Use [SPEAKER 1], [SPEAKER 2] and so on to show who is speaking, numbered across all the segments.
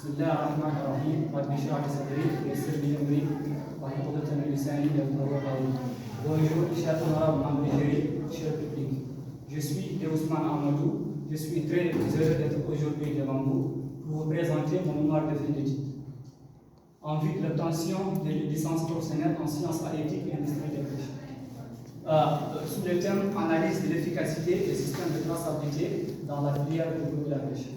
[SPEAKER 1] بسم الله الرحمن الرحيم رب اشرح لي صدري ويسر لي امري واحلل عقدة من لساني يفقهوا قولي. Bonjour, chers honorables membres du jury, cher public. Je suis Ousmane Amadou. Je suis très heureux d'être aujourd'hui devant vous pour vous présenter mon mémoire de fin d'études en vue de l'obtention de licence professionnelle en sciences halieutiques et industrie de pêche. Sous le thème analyse de l'efficacité des systèmes de traçabilité dans la filière de la pêche.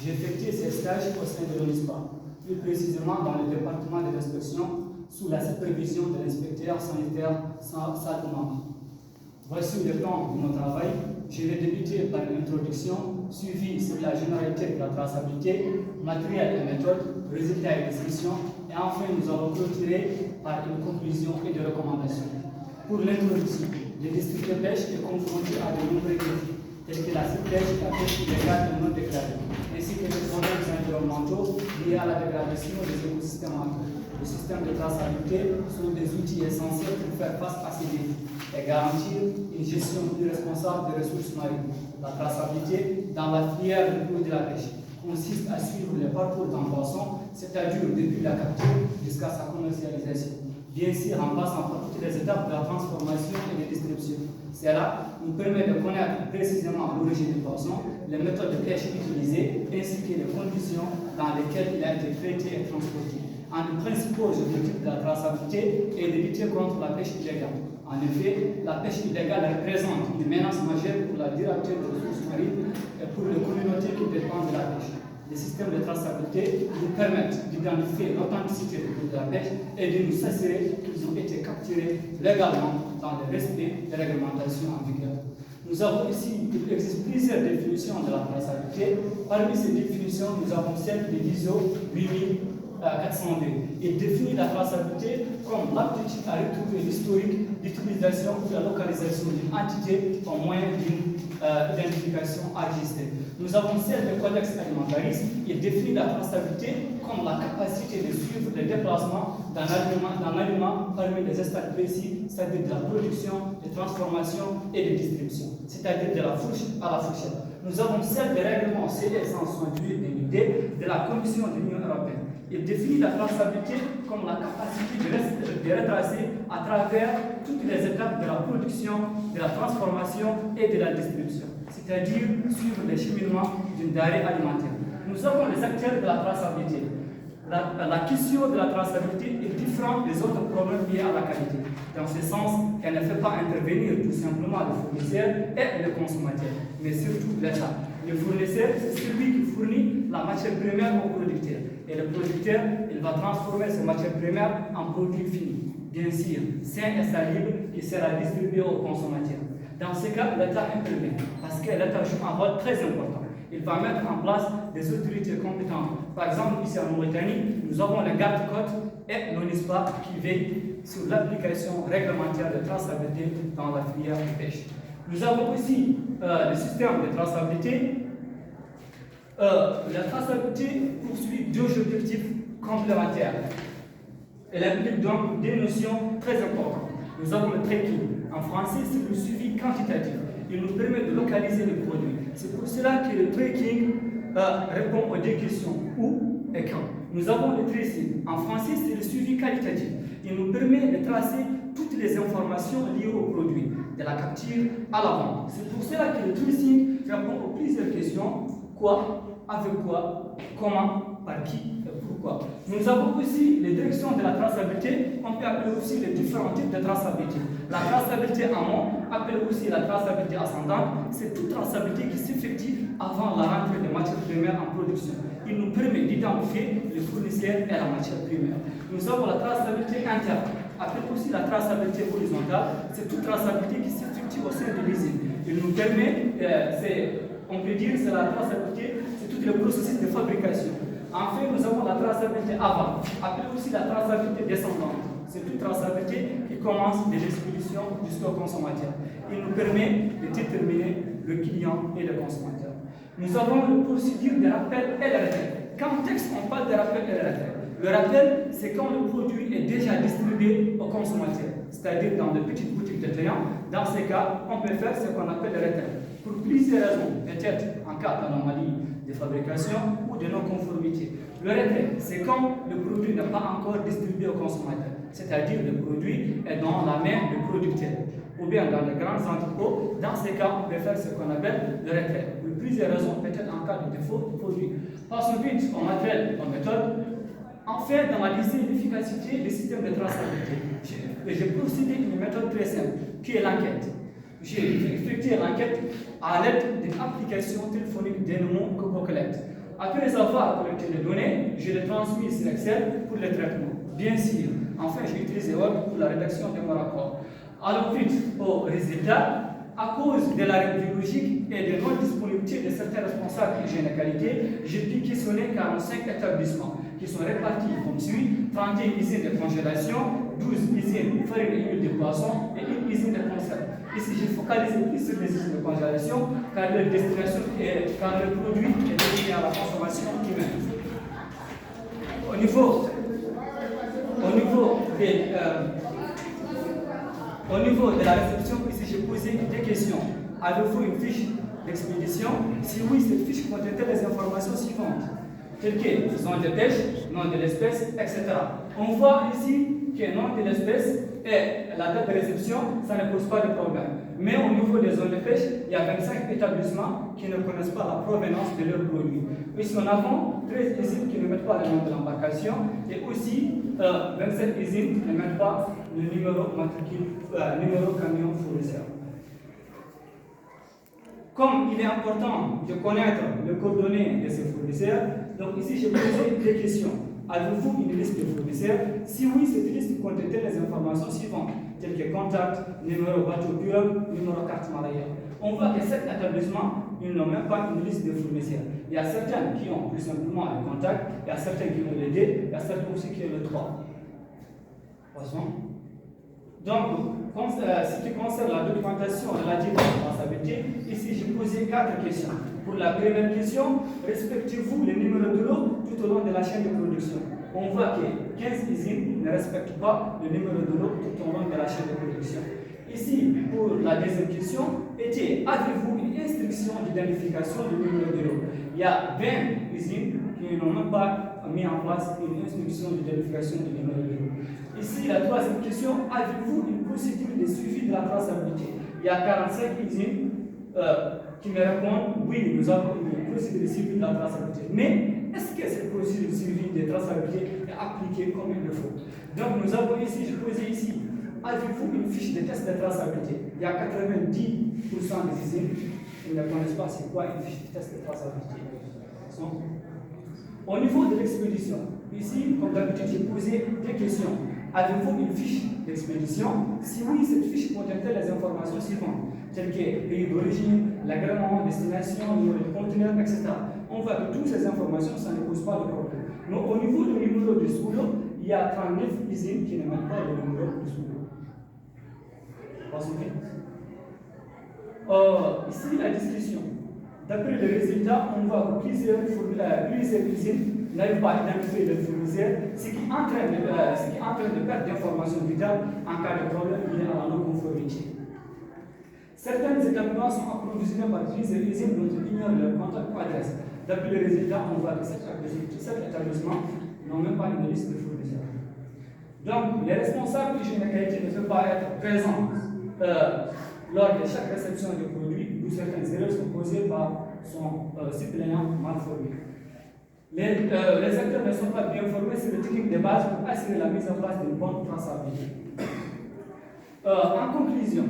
[SPEAKER 1] J'ai effectué ces stages au sein de l'ONISPA, plus précisément dans le département de l'inspection sous la supervision de l'inspecteur sanitaire Salomon. Voici le plan de mon travail. Je vais débuter par une introduction suivie sur la généralité de la traçabilité, matériel et méthode, résultats et descriptions, et enfin nous allons clôturer par une conclusion et des recommandations. Pour l'introduction, le district de pêche est confronté à de nombreux défis, tels que la surpêche, la pêche illégale et non déclarée, ainsi que les problèmes environnementaux liés à la dégradation des écosystèmes marins. Le système de traçabilité sont des outils essentiels pour faire face à ces défis et garantir une gestion plus responsable des ressources marines. La traçabilité dans la filière de la pêche consiste à suivre le parcours d'un poisson, c'est-à-dire depuis la capture jusqu'à sa commercialisation, bien sûr en passant par toutes les étapes de la transformation et de distribution. Cela nous permet de connaître précisément l'origine du poisson, les méthodes de pêche utilisées, ainsi que les conditions dans lesquelles il a été traité et transporté. Un des principaux objectifs de la traçabilité est de lutter contre la pêche illégale. En effet, la pêche illégale représente une menace majeure pour la dureté des ressources marines et pour les communautés qui dépendent de la pêche. Les systèmes de traçabilité nous permettent d'identifier l'authenticité des produits de la pêche et de nous assurer qu'ils ont été capturés légalement dans le respect des réglementations en vigueur. Nous avons ici, il existe plusieurs définitions de la traçabilité. Parmi ces définitions, nous avons celle de l'ISO 8402. Il définit la traçabilité comme l'aptitude à retrouver l'historique d'utilisation ou la localisation d'une entité au moyen d'une identification enregistrée. Nous avons celle de Codex Alimentarius. Il définit la traçabilité comme la capacité de suivre les déplacements d'un aliment parmi les stades précis, c'est-à-dire de la production, de transformation et de distribution, c'est-à-dire de la fourche à la fourchette. Nous avons celle des règlements CD 168 de la Commission de l'Union européenne. Il définit la traçabilité comme la capacité de retracer à travers toutes les étapes de la production, de la transformation et de la distribution, c'est-à-dire suivre les cheminements d'une denrée alimentaire. Nous avons les acteurs de la traçabilité. La question de la traçabilité est différente des autres problèmes liés à la qualité. Dans ce sens, elle ne fait pas intervenir tout simplement le fournisseur et le consommateur, mais surtout l'État. Le fournisseur, c'est celui qui fournit la matière première au producteur. Et le producteur, il va transformer cette matière première en produit fini, bien sûr, sain et soluble, qui sera distribué aux consommateurs. Dans ce cas, l'État intervient, parce que l'État joue un rôle très important. Il va mettre en place des autorités compétentes. Par exemple, ici en Mauritanie, nous avons le garde-côte et l'ONISPA qui veillent sur l'application réglementaire de traçabilité dans la filière de pêche. Nous avons aussi le système de traçabilité. La traçabilité poursuit deux objectifs complémentaires. Elle implique donc des notions très importantes. Nous avons le tracking. En français, c'est le suivi quantitatif. Il nous permet de localiser les produits. C'est pour cela que le tracking répond aux deux questions, où et quand. Nous avons le tracing. En français, c'est le suivi qualitatif. Il nous permet de tracer toutes les informations liées au produit, de la capture à la vente. C'est pour cela que le tracing répond aux plusieurs questions. Quoi, avec quoi, comment, par qui et pourquoi. Nous avons aussi les directions de la traçabilité. On peut appeler aussi les différents types de traçabilité. La traçabilité amont, appelée aussi la traçabilité ascendante, c'est toute traçabilité qui s'effectue avant la rentrée des matières premières en production. Il nous permet d'identifier les fournisseurs et la matière première. Nous avons la traçabilité interne, appelée aussi la traçabilité horizontale. C'est toute traçabilité qui s'effectue au sein de l'usine. Il nous permet, on peut dire, c'est la traçabilité, c'est tout le processus de fabrication. Enfin, nous avons la traçabilité avant, appelée aussi la traçabilité descendante. C'est une traçabilité qui commence de l'expédition jusqu'au consommateur. Il nous permet de déterminer le client et le consommateur. Nous avons le procédure de rappel et de retrait. Quand texte, on parle de rappel et de retrait. Le rappel, c'est quand le produit est déjà distribué au consommateur, c'est-à-dire dans de petites boutiques de clients. Dans ces cas, on peut faire ce qu'on appelle le retrait. Pour plusieurs raisons, peut-être en cas d'anomalie de fabrication ou de non-conformité. Le retrait, c'est quand le produit n'est pas encore distribué au consommateur, c'est-à-dire le produit est dans la main du producteur, ou bien dans les grands entrepôts. Dans ces cas, on peut faire ce qu'on appelle le retrait, pour plusieurs raisons, peut-être en cas de défaut de produit. Ensuite, on appelle en méthode, enfin, d'analyser l'efficacité des systèmes de traçabilité. J'ai procédé une méthode très simple, qui est l'enquête. J'ai effectué l'enquête à l'aide d'une application téléphonique dénommée CocoCollect. Après avoir collecté les données, je les transmis sur Excel pour le traitement. Bien sûr, enfin, j'ai utilisé Word pour la rédaction de mon rapport. Alors, vite au résultat, à cause de la règle biologique et de non-disponibilité de certains responsables d'hygiène et qualité, j'ai pu questionner 45 établissements qui sont répartis comme suit: 31 usines de congélation, 12 usines farine et huile de poisson et une usine de conserve. Ici, j'ai focalisé plus sur les usines de congélation car leur destination et car le produit est destiné à la consommation humaine. Au niveau de la réception, ici j'ai posé des questions. Avez-vous une fiche d'expédition? Si oui, cette fiche contenait les informations suivantes, telles que zone de pêche, nom de l'espèce, etc. On voit ici que nom de l'espèce et la date de réception, ça ne pose pas de problème. Mais au niveau des zones de pêche, il y a 25 établissements qui ne connaissent pas la provenance de leurs produits. Ici, nous avons 13 usines qui ne mettent pas le nom de l'embarcation et aussi 27 usines qui ne mettent pas le numéro matricule, numéro camion fournisseur. Comme il est important de connaître les coordonnées de ces fournisseurs, donc ici j'ai posé des questions. Avez-vous une liste de fournisseurs? Si oui, cette liste contenait les informations suivantes, telles que contact, numéro bateau pur, numéro carte maladie. On voit que cet établissement, ils n'ont même pas une liste de fournisseurs. Il y a certains qui ont plus simplement un contact, il y a certains qui ont le 2, il y a certains aussi qui ont le 3. Passons. Donc, ce qui concerne la documentation relative à la traçabilité, ici j'ai posé 4 questions. Pour la première question, respectez-vous les numéros de l'eau tout au long de la chaîne de production? On voit que 15 usines ne respectent pas le numéro de l'eau tout au long de la chaîne de production. Ici, pour la deuxième question, avez-vous une instruction d'identification du numéro de l'eau? Il y a 20 usines qui n'ont même pas mis en place une instruction d'identification du numéro de l'eau. Ici, la troisième question, avez-vous une procédure de suivi de la traçabilité? Il y a 45 usines qui me répondent, oui, nous avons une procédure de suivi de la traçabilité. Mais est-ce que cette procédure de suivi de traçabilité est appliquée comme il le faut? Donc, nous avons ici, je posais ici, avez-vous une fiche de test de traçabilité? Il y a 90% des usines qui ne connaissent pas c'est quoi une fiche de test de traçabilité. Au niveau de l'expédition, ici, comme d'habitude, j'ai posé des questions. Avez-vous une fiche d'expédition? Si oui, cette fiche contenait les informations suivantes, telles que pays d'origine, l'agrément, destination, numéro de conteneur, etc. On voit que toutes ces informations, ça ne pose pas de problème. Mais au niveau du numéro de sous-lot, il y a 39 usines qui ne mettent pas le numéro de sous-lot. Passons vite. Ici, la discussion. D'après le résultat, on voit que plusieurs usines n'arrivent pas à identifier le fournisseur, ce qui entraîne de perdre d'informations vitales en cas de problème lié à la non-conformité. Certains établissements sont approvisionnés par plusieurs usines dont ils ignorent leur contact ou adresse. D'après le résultat, on voit que certains établissements n'ont même pas une liste de fournisseurs. Donc, les responsables d'hygiène et qualité ne peuvent pas être présents lors de chaque réception de produits, d'où certaines erreurs sont causées par son suppléant mal formé. Les acteurs ne sont pas bien formés sur les techniques de base pour assurer la mise en place d'une bonne traçabilité. En conclusion,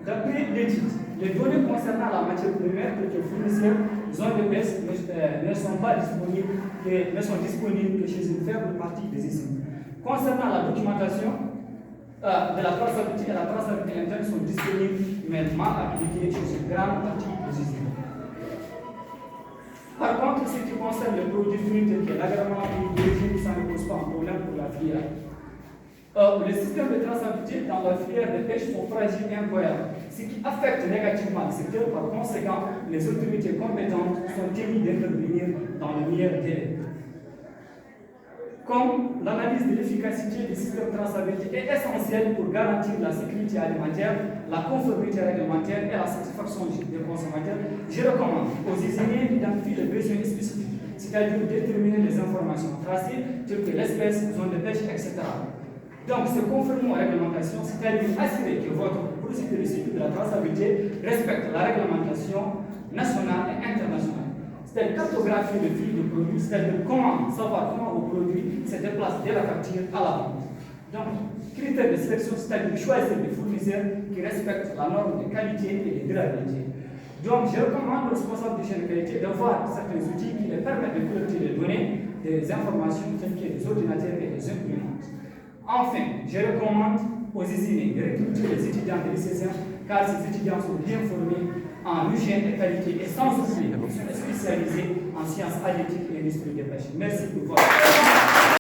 [SPEAKER 1] d'après l'étude, les données concernant la matière première telles que fournisseurs, zones de pêche ne sont disponibles que chez une faible partie des usines. Concernant la documentation de la traçabilité et la traçabilité interne sont disponibles mais mal appliquées chez une grande partie des usines. Par contre, ce qui concerne les produits finis tels que l'agrément d'origine, ça ne pose pas un problème pour la filière. Les systèmes de traçabilité dans la filière de pêche sont fragiles et incohérents, ce qui affecte négativement le secteur. Par conséquent, les autorités compétentes sont tenues d'intervenir dans le meilleur délai. Comme l'analyse de l'efficacité du système de traçabilité est essentielle pour garantir la sécurité alimentaire, la conformité réglementaire et la satisfaction des consommateurs, je recommande aux usiniers d'identifier les besoins spécifiques, c'est-à-dire déterminer les informations espèces, zone de pêche, etc. Donc, se conformer aux réglementations, c'est-à-dire assurer que votre procédure de cycle de la traçabilité respecte la réglementation nationale et internationale. C'est-à-dire cartographier le flux de produits, c'est-à-dire savoir comment vos produits se déplacent de la capture à la vente. Donc, critères de sélection, c'est-à-dire choisir des fournisseurs qui respectent la norme de qualité et de durabilité. Donc, je recommande aux responsables de chaîne de qualité d'avoir certains outils qui les permettent de collecter des données, des informations telles que des ordinateurs et des imprimantes. Enfin, je recommande aux usines de recruter les étudiants de lycéens car ces étudiants sont bien formés en hygiène et qualité et sans oublier qu'ils sont spécialisés en sciences halieutiques et industrie de pêche. Merci pour votre